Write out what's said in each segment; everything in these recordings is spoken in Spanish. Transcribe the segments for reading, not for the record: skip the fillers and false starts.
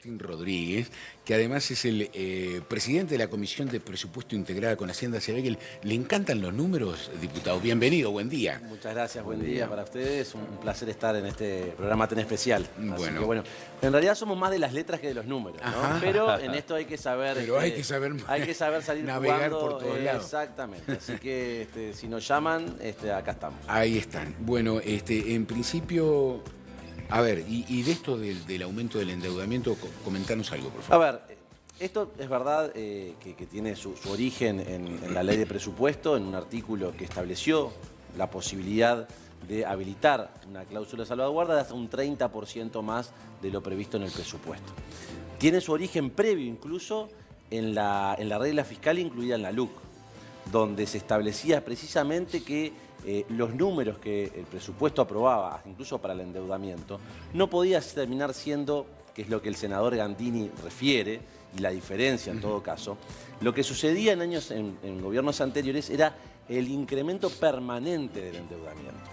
Martín Rodríguez, que además es el presidente de la Comisión de Presupuesto Integrada con Hacienda. Se ve que le encantan los números, diputado. Bienvenido, buen día. Muchas gracias, buen día para ustedes. Un placer estar en este programa tan especial. Bueno. Así que, bueno, en realidad somos más de las letras que de los números, ¿no? Ajá. Pero en esto hay que saber... Pero hay que saber salir navegar jugando, por todos lados. Exactamente. Así que si nos llaman, acá estamos. Ahí están. Bueno, en principio... A ver, y de esto del aumento del endeudamiento, comentanos algo, por favor. A ver, esto es verdad que tiene su origen en la ley de presupuesto, en un artículo que estableció la posibilidad de habilitar una cláusula de salvaguarda de hasta un 30% más de lo previsto en el presupuesto. Tiene su origen previo incluso en la regla fiscal incluida en la LUC, donde se establecía precisamente que los números que el presupuesto aprobaba, incluso para el endeudamiento, no podía terminar siendo, que es lo que el senador Gandini refiere, y la diferencia en todo caso, lo que sucedía en gobiernos anteriores era el incremento permanente del endeudamiento.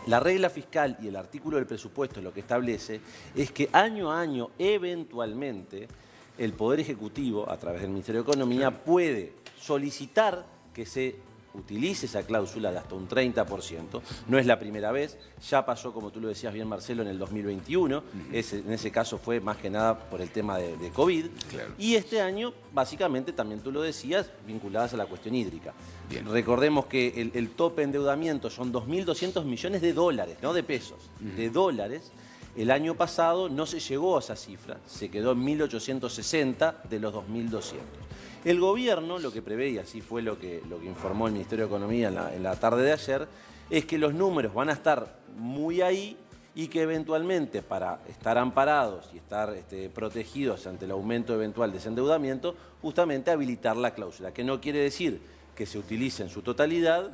La regla fiscal y el artículo del presupuesto lo que establece es que año a año, eventualmente, el Poder Ejecutivo, a través del Ministerio de Economía, puede solicitar que se utilice esa cláusula de hasta un 30%. No es la primera vez, ya pasó, como tú lo decías bien, Marcelo, en el 2021. En ese caso fue más que nada por el tema de COVID. Claro. Y este año, básicamente, también tú lo decías, vinculadas a la cuestión hídrica. Bien. Recordemos que el tope endeudamiento son 2.200 millones de dólares, no de pesos, de dólares. El año pasado no se llegó a esa cifra, se quedó en 1.860 de los 2.200. El gobierno lo que prevé, y así fue lo que informó el Ministerio de Economía en la tarde de ayer, es que los números van a estar muy ahí y que eventualmente para estar amparados y estar protegidos ante el aumento eventual de ese endeudamiento, justamente habilitar la cláusula, que no quiere decir que se utilice en su totalidad,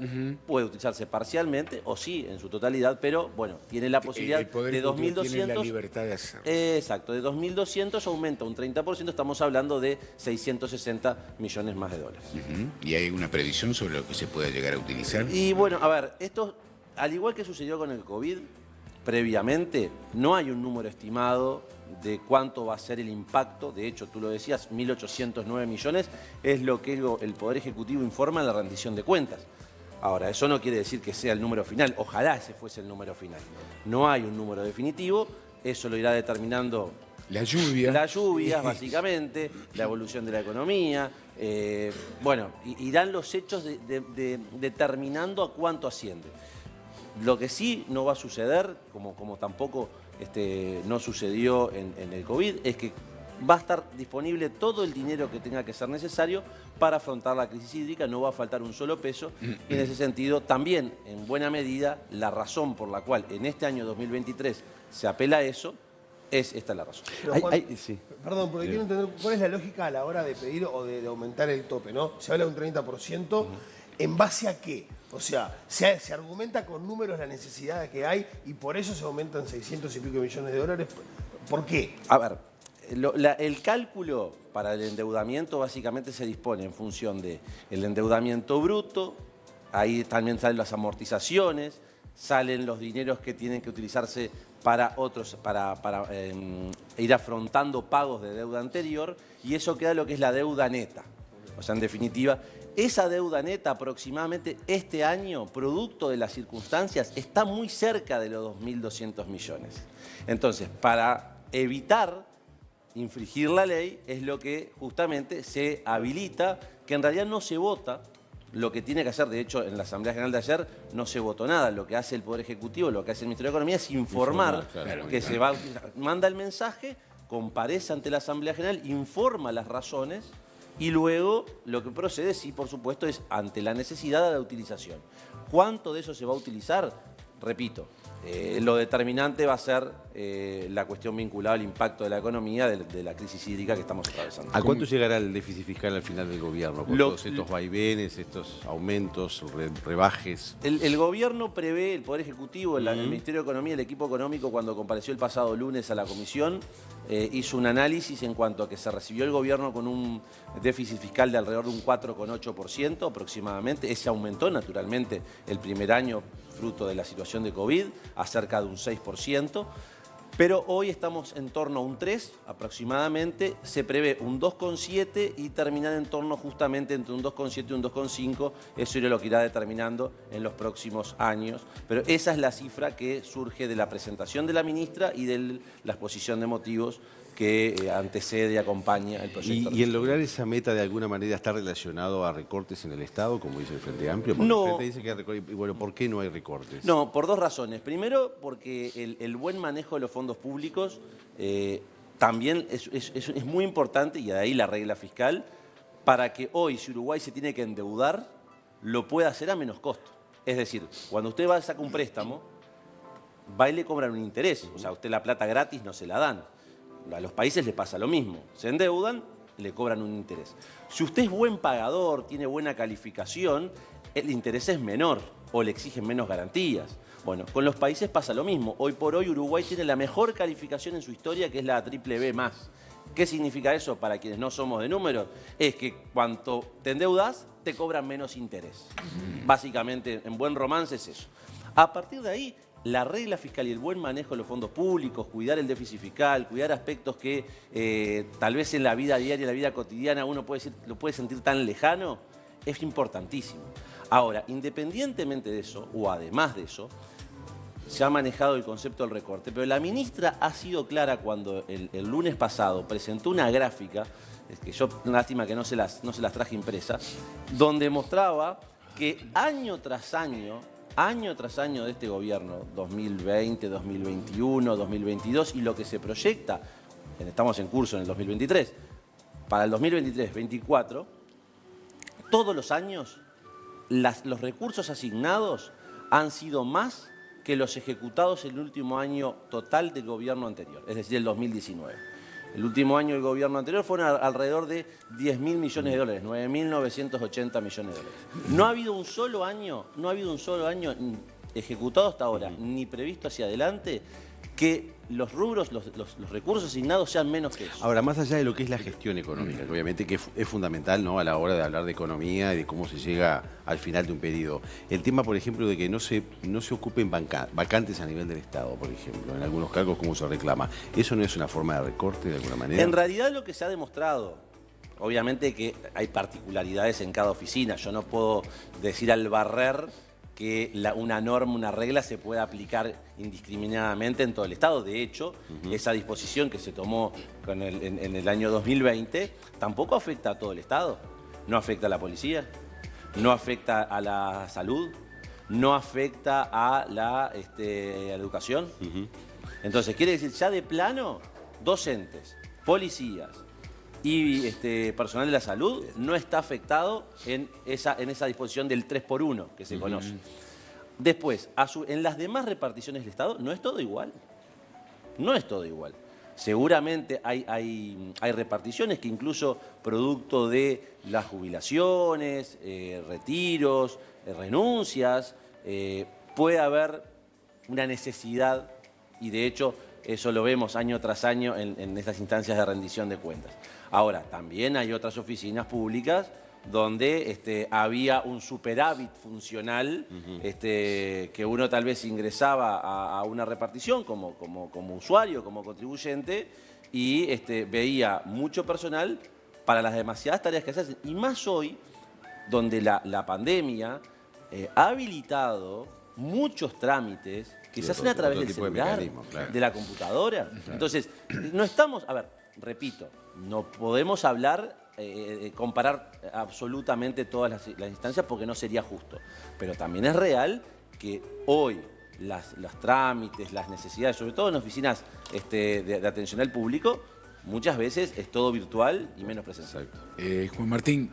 puede utilizarse parcialmente o sí en su totalidad, pero bueno, tiene la posibilidad el Poder de Ejecutivo 2.200... tiene la libertad de hacerlo. Exacto, de 2.200 aumenta un 30%, estamos hablando de 660 millones más de dólares. ¿Y hay una previsión sobre lo que se pueda llegar a utilizar? Y bueno, a ver, esto, al igual que sucedió con el COVID, previamente, no hay un número estimado de cuánto va a ser el impacto. De hecho, tú lo decías, 1.809 millones es lo que el Poder Ejecutivo informa en la rendición de cuentas. Ahora, eso no quiere decir que sea el número final. Ojalá ese fuese el número final. No hay un número definitivo. Eso lo irá determinando La lluvia. las lluvias, básicamente, la evolución de la economía. Bueno, irán los hechos determinando a cuánto asciende. Lo que sí no va a suceder, como tampoco no sucedió en el COVID, es que va a estar disponible todo el dinero que tenga que ser necesario para afrontar la crisis hídrica, no va a faltar un solo peso. Y en ese sentido, también, en buena medida, la razón por la cual en este año 2023 se apela a eso, esta es la razón. Sí. Perdón, porque quiero entender cuál es la lógica a la hora de pedir o de aumentar el tope, ¿no? Se habla de un 30%, ¿en base a qué? O sea, se argumenta con números la necesidad que hay y por eso se aumentan 600 y pico millones de dólares. ¿Por qué? A ver, el cálculo para el endeudamiento básicamente se dispone en función del endeudamiento bruto, ahí también salen las amortizaciones, salen los dineros que tienen que utilizarse para ir afrontando pagos de deuda anterior, y eso queda lo que es la deuda neta. O sea, en definitiva, esa deuda neta aproximadamente este año, producto de las circunstancias, está muy cerca de los 2.200 millones. Entonces, para evitar infringir la ley, es lo que justamente se habilita, que en realidad no se vota. Lo que tiene que hacer, de hecho, en la Asamblea General de ayer no se votó nada. Lo que hace el Poder Ejecutivo, lo que hace el Ministerio de Economía es informar que se va a utilizar. Manda el mensaje, comparece ante la Asamblea General, informa las razones y luego lo que procede, sí, por supuesto, es ante la necesidad de la utilización. ¿Cuánto de eso se va a utilizar? Repito, lo determinante va a ser la cuestión vinculada al impacto de la economía de la crisis hídrica que estamos atravesando. ¿A cuánto llegará el déficit fiscal al final del gobierno? Con todos estos vaivenes, estos aumentos, rebajes. El gobierno prevé, el Poder Ejecutivo, el Ministerio de Economía, el equipo económico, cuando compareció el pasado lunes a la comisión, hizo un análisis en cuanto a que se recibió el gobierno con un déficit fiscal de alrededor de un 4,8% aproximadamente. Ese aumentó naturalmente el primer año fruto de la situación de COVID a cerca de un 6%. Pero hoy estamos en torno a un 3 aproximadamente, se prevé un 2,7 y terminar en torno justamente entre un 2,7 y un 2,5, eso lo que irá determinando en los próximos años. Pero esa es la cifra que surge de la presentación de la ministra y de la exposición de motivos que antecede y acompaña el proyecto. ¿Y el lograr esa meta de alguna manera está relacionado a recortes en el Estado, como dice el Frente Amplio? Porque No. el Frente dice que hay recortes. Y bueno, ¿por qué no hay recortes? No, por dos razones. Primero, porque el buen manejo de los fondos públicos también es muy importante, y de ahí la regla fiscal, para que hoy, si Uruguay se tiene que endeudar, lo pueda hacer a menos costo. Es decir, cuando usted va a sacar un préstamo, va y le cobran un interés. O sea, a usted la plata gratis no se la dan. A los países les pasa lo mismo. Se endeudan, le cobran un interés. Si usted es buen pagador, tiene buena calificación, el interés es menor o le exigen menos garantías. Bueno, con los países pasa lo mismo. Hoy por hoy Uruguay tiene la mejor calificación en su historia, que es la BBB+. ¿Qué significa eso para quienes no somos de números? Es que cuanto te endeudas, te cobran menos interés. Básicamente, en buen romance es eso. A partir de ahí, la regla fiscal y el buen manejo de los fondos públicos, cuidar el déficit fiscal, cuidar aspectos que tal vez en la vida diaria, en la vida cotidiana, uno lo puede sentir tan lejano, es importantísimo. Ahora, independientemente de eso, o además de eso, se ha manejado el concepto del recorte, pero la ministra ha sido clara cuando el lunes pasado presentó una gráfica, que yo, lástima que no se las traje impresas, donde mostraba que año tras año de este gobierno, 2020, 2021, 2022, y lo que se proyecta, estamos en curso en el 2023, para el 2023-2024, todos los años los recursos asignados han sido más que los ejecutados en el último año total del gobierno anterior, es decir, el 2019. El último año del gobierno anterior fueron alrededor de 10.000 millones de dólares, 9.980 millones de dólares. No ha habido un solo año ejecutado hasta ahora, ni previsto hacia adelante, que los rubros, los recursos asignados sean menos que eso. Ahora, más allá de lo que es la gestión económica, que obviamente que es fundamental, ¿no?, a la hora de hablar de economía y de cómo se llega al final de un pedido. El tema, por ejemplo, de que no se ocupen vacantes a nivel del Estado, por ejemplo, en algunos cargos como se reclama. ¿Eso no es una forma de recorte de alguna manera? En realidad lo que se ha demostrado, obviamente que hay particularidades en cada oficina. Yo no puedo decir al barrer que una norma, una regla se pueda aplicar indiscriminadamente en todo el Estado. De hecho, esa disposición que se tomó en el año 2020 tampoco afecta a todo el Estado. No afecta a la policía, no afecta a la salud, no afecta a la educación. Entonces, quiere decir, ya de plano, docentes, policías y personal de la salud no está afectado en esa disposición del 3x1 que se conoce. Después, en las demás reparticiones del Estado no es todo igual. No es todo igual. Seguramente hay reparticiones que incluso producto de las jubilaciones, retiros, renuncias, puede haber una necesidad, y de hecho eso lo vemos año tras año en estas instancias de rendición de cuentas. Ahora, también hay otras oficinas públicas donde había un superávit funcional, que uno tal vez ingresaba a una repartición como usuario, como contribuyente, y veía mucho personal para las demasiadas tareas que se hacen. Y más hoy, donde la pandemia ha habilitado muchos trámites que se hacen a través del celular, de la computadora. Entonces, no estamos... A ver, repito, no podemos comparar absolutamente todas las instancias porque no sería justo. Pero también es real que hoy los trámites, las necesidades, sobre todo en oficinas de atención al público, muchas veces es todo virtual y menos presencial. Juan Martín,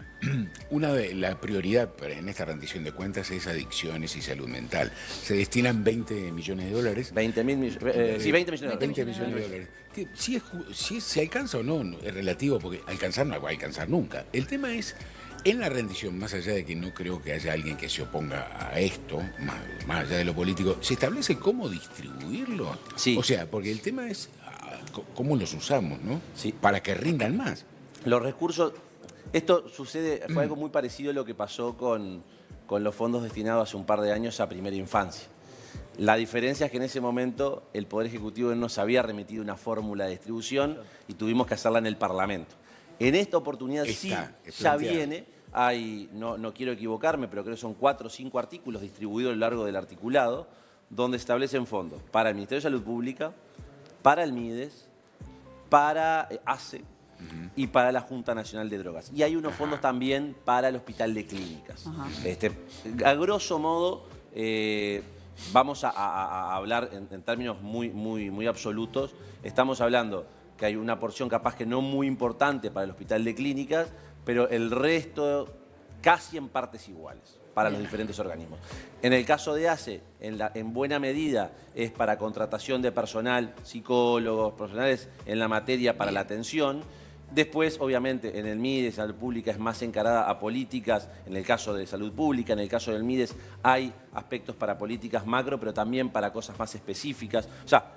una de las prioridades en esta rendición de cuentas es adicciones y salud mental. Se destinan 20 millones de dólares. 20 millones de dólares. 20 millones de dólares. Que si se alcanza o no es relativo, porque alcanzar no va a alcanzar nunca. El tema es, en la rendición, más allá de que no creo que haya alguien que se oponga a esto, más allá de lo político, ¿se establece cómo distribuirlo? Sí. O sea, porque el tema es cómo los usamos, ¿no? Sí. Para que rindan más. Los recursos... Esto fue algo muy parecido a lo que pasó con los fondos destinados hace un par de años a primera infancia. La diferencia es que en ese momento el Poder Ejecutivo no nos había remitido una fórmula de distribución y tuvimos que hacerla en el Parlamento. En esta oportunidad ya viene, no quiero equivocarme, pero creo que son 4 o 5 artículos distribuidos a lo largo del articulado, donde se establecen fondos para el Ministerio de Salud Pública, para el MIDES, para ACE y para la Junta Nacional de Drogas. Y hay unos fondos también para el Hospital de Clínicas. A grosso modo, vamos a hablar en términos muy absolutos. Estamos hablando que hay una porción capaz que no muy importante para el Hospital de Clínicas, pero el resto casi en partes iguales para los diferentes organismos. En el caso de ACE, en buena medida es para contratación de personal, psicólogos, profesionales en la materia para la atención. Después, obviamente, en el MIDES, Salud Pública es más encarada a políticas, en el caso de Salud Pública, en el caso del MIDES hay aspectos para políticas macro, pero también para cosas más específicas. O sea,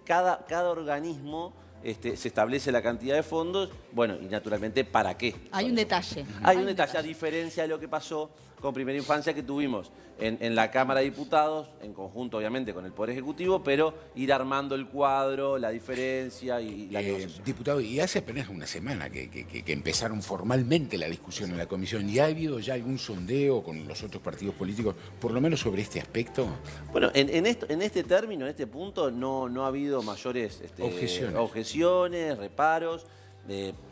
cada organismo se establece la cantidad de fondos, bueno, y naturalmente, ¿para qué? Hay un detalle. Hay un detalle, a diferencia de lo que pasó con Primera Infancia que tuvimos en la Cámara de Diputados, en conjunto obviamente con el Poder Ejecutivo, pero ir armando el cuadro, la diferencia y la negociación. Diputado, y hace apenas una semana que empezaron formalmente la discusión en la comisión, ¿y ha habido ya algún sondeo con los otros partidos políticos, por lo menos sobre este aspecto? Bueno, en este término, en este punto, no ha habido mayores objeciones, reparos.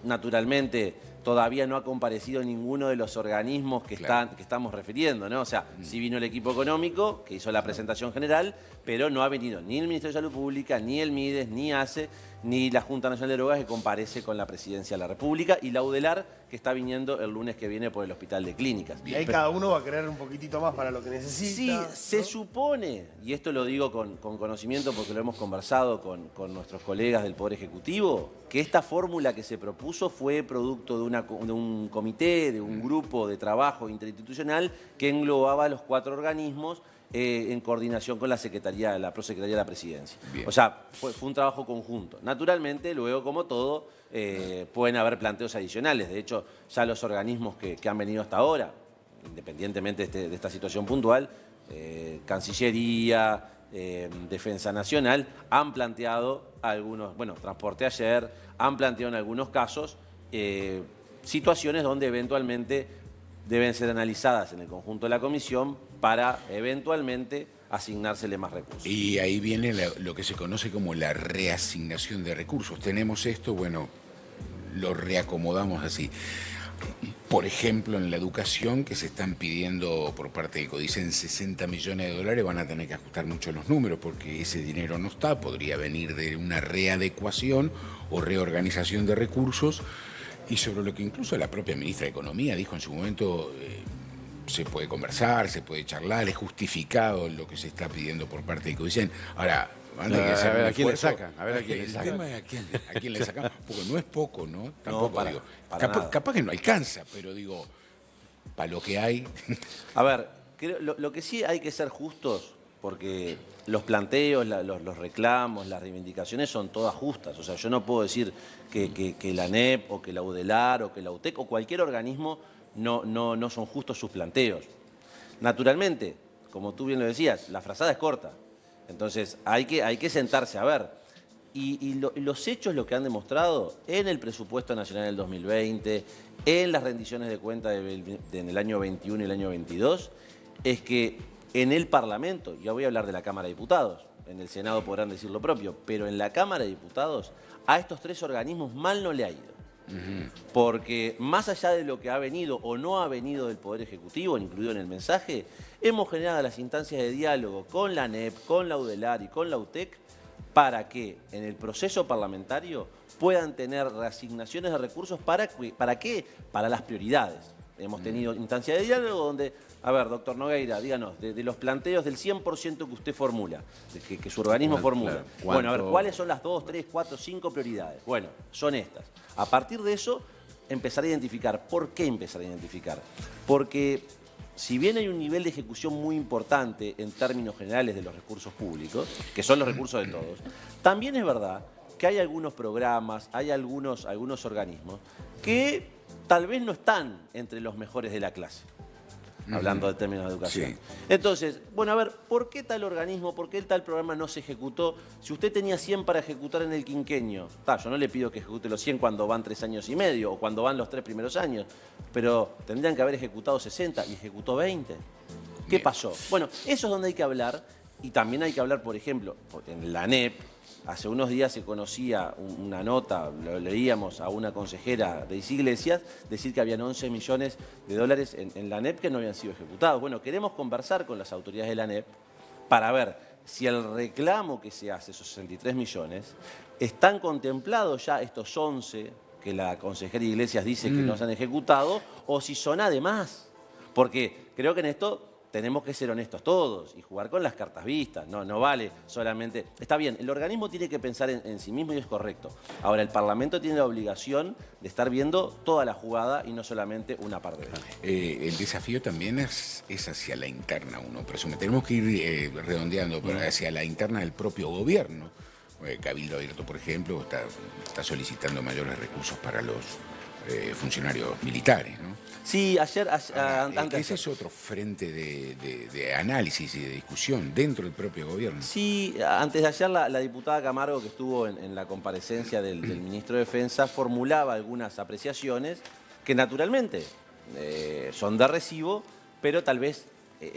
Naturalmente, todavía no ha comparecido ninguno de los organismos que estamos refiriendo, ¿no? O sea, sí vino el equipo económico, que hizo la presentación general, pero no ha venido ni el Ministerio de Salud Pública, ni el MIDES, ni ACE, ni la Junta Nacional de Drogas, que comparece con la Presidencia de la República, y la UDELAR, que está viniendo el lunes que viene por el Hospital de Clínicas. Y ahí cada uno va a querer un poquitito más para lo que necesita. Sí, se supone, y esto lo digo con conocimiento porque lo hemos conversado con nuestros colegas del Poder Ejecutivo, que esta fórmula que se propuso fue producto de un comité, de un grupo de trabajo interinstitucional que englobaba a los 4 organismos en coordinación con la Prosecretaría de la Presidencia. Bien. O sea, fue un trabajo conjunto. Naturalmente, luego, como todo, pueden haber planteos adicionales. De hecho, ya los organismos que han venido hasta ahora, independientemente de esta situación puntual, Cancillería, Defensa Nacional, han planteado algunos, Transporte ayer, han planteado en algunos casos situaciones donde eventualmente deben ser analizadas en el conjunto de la comisión para eventualmente asignársele más recursos. Y ahí viene lo que se conoce como la reasignación de recursos. Tenemos esto, lo reacomodamos así. Por ejemplo, en la educación, que se están pidiendo por parte del CODICEN 60 millones de dólares, van a tener que ajustar mucho los números porque ese dinero no está, podría venir de una readecuación o reorganización de recursos, y sobre lo que incluso la propia ministra de Economía dijo en su momento, se puede conversar, se puede charlar, es justificado lo que se está pidiendo por parte del CODICEN. Ahora, a ver a quién le sacan. El tema es a quién le sacan, porque no es poco, ¿no? Tampoco, no, capaz que no alcanza, pero digo, para lo que hay. A ver, lo que sí hay que ser justos, porque los planteos, los reclamos, las reivindicaciones son todas justas. O sea, yo no puedo decir que la ANEP o que la UDELAR o que la UTEC o cualquier organismo no son justos sus planteos. Naturalmente, como tú bien lo decías, la frazada es corta. Entonces hay que sentarse a ver. Y los hechos lo que han demostrado en el presupuesto nacional del 2020, en las rendiciones de cuentas en el año 21 y el año 22, es que en el Parlamento, ya voy a hablar de la Cámara de Diputados, en el Senado podrán decir lo propio, pero en la Cámara de Diputados a estos 3 organismos mal no le ha ido. Porque más allá de lo que ha venido o no ha venido del Poder Ejecutivo, incluido en el mensaje, hemos generado las instancias de diálogo con la ANEP, con la UDELAR y con la UTEC para que en el proceso parlamentario puedan tener reasignaciones de recursos. ¿Para qué? Para las prioridades. Hemos tenido instancias de diálogo donde, a ver, doctor Nogueira, díganos, de los planteos del 100% que usted formula, que su organismo formula. Claro, bueno, a ver, ¿cuáles son las 2, 3, 4, 5 prioridades? Bueno, son estas. A partir de eso, empezar a identificar. ¿Por qué empezar a identificar? Porque si bien hay un nivel de ejecución muy importante en términos generales de los recursos públicos, que son los recursos de todos, también es verdad que hay algunos programas, hay algunos organismos que tal vez no están entre los mejores de la clase. hablando de términos de educación. Sí. Entonces, bueno, a ver, ¿por qué tal organismo, por qué tal programa no se ejecutó? Si usted tenía 100 para ejecutar en el quinquenio, yo no le pido que ejecute los 100 cuando van 3 años y medio o cuando van los 3 primeros años, pero tendrían que haber ejecutado 60 y ejecutó 20. ¿Qué Bien. pasó? Bueno, eso es donde hay que hablar y también hay que hablar, por ejemplo, en la ANEP. Hace unos días se conocía una nota, lo leíamos a una consejera de Iglesias, decir que habían 11 millones de dólares en la ANEP que no habían sido ejecutados. Bueno, queremos conversar con las autoridades de la ANEP para ver si el reclamo que se hace, esos 63 millones, están contemplados ya estos 11 que la consejera Iglesias dice que no se han ejecutado, o si son además. Porque creo que en esto tenemos que ser honestos todos y jugar con las cartas vistas. No vale solamente... Está bien, el organismo tiene que pensar en sí mismo y es correcto. Ahora, el Parlamento tiene la obligación de estar viendo toda la jugada y no solamente una parte de ella. El desafío también es hacia la interna, uno presume. Tenemos que ir redondeando pero hacia la interna del propio gobierno. Cabildo Abierto, por ejemplo, está solicitando mayores recursos para los funcionarios militares, ¿no? Sí, ayer... Ese es otro frente de análisis y de discusión dentro del propio gobierno. Sí, antes de ayer la diputada Camargo, que estuvo en la comparecencia del ministro de Defensa, formulaba algunas apreciaciones que naturalmente son de recibo, pero tal vez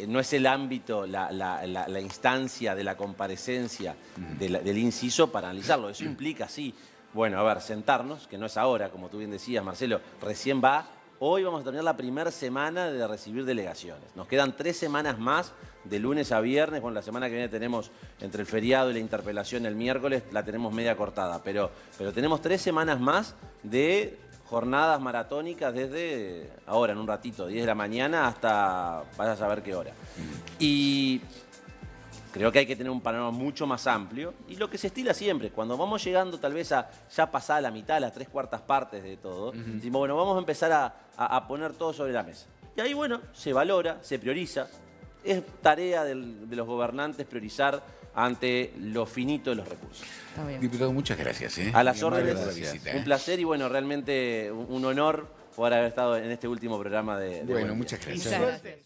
no es el ámbito, la instancia de la comparecencia del inciso para analizarlo. Eso implica, sí, bueno, a ver, sentarnos, que no es ahora, como tú bien decías, Marcelo, recién va. Hoy vamos a terminar la primera semana de recibir delegaciones. Nos quedan 3 semanas más, de lunes a viernes. Bueno, la semana que viene tenemos, entre el feriado y la interpelación el miércoles, la tenemos media cortada. Pero tenemos 3 semanas más de jornadas maratónicas desde ahora, en un ratito, 10 de la mañana hasta vaya a saber qué hora. Y creo que hay que tener un panorama mucho más amplio. Y lo que se estila siempre, cuando vamos llegando tal vez a ya pasada la mitad, las 3/4 partes de todo, decimos, bueno, vamos a empezar a poner todo sobre la mesa. Y ahí, bueno, se valora, se prioriza. Es tarea de los gobernantes priorizar ante lo finito de los recursos. Está bien. Diputado, muchas gracias. A las Muy amable órdenes, por la visita, un placer y bueno, realmente un honor poder haber estado en este último programa de Bueno, Buen Día. muchas gracias. Muchas gracias.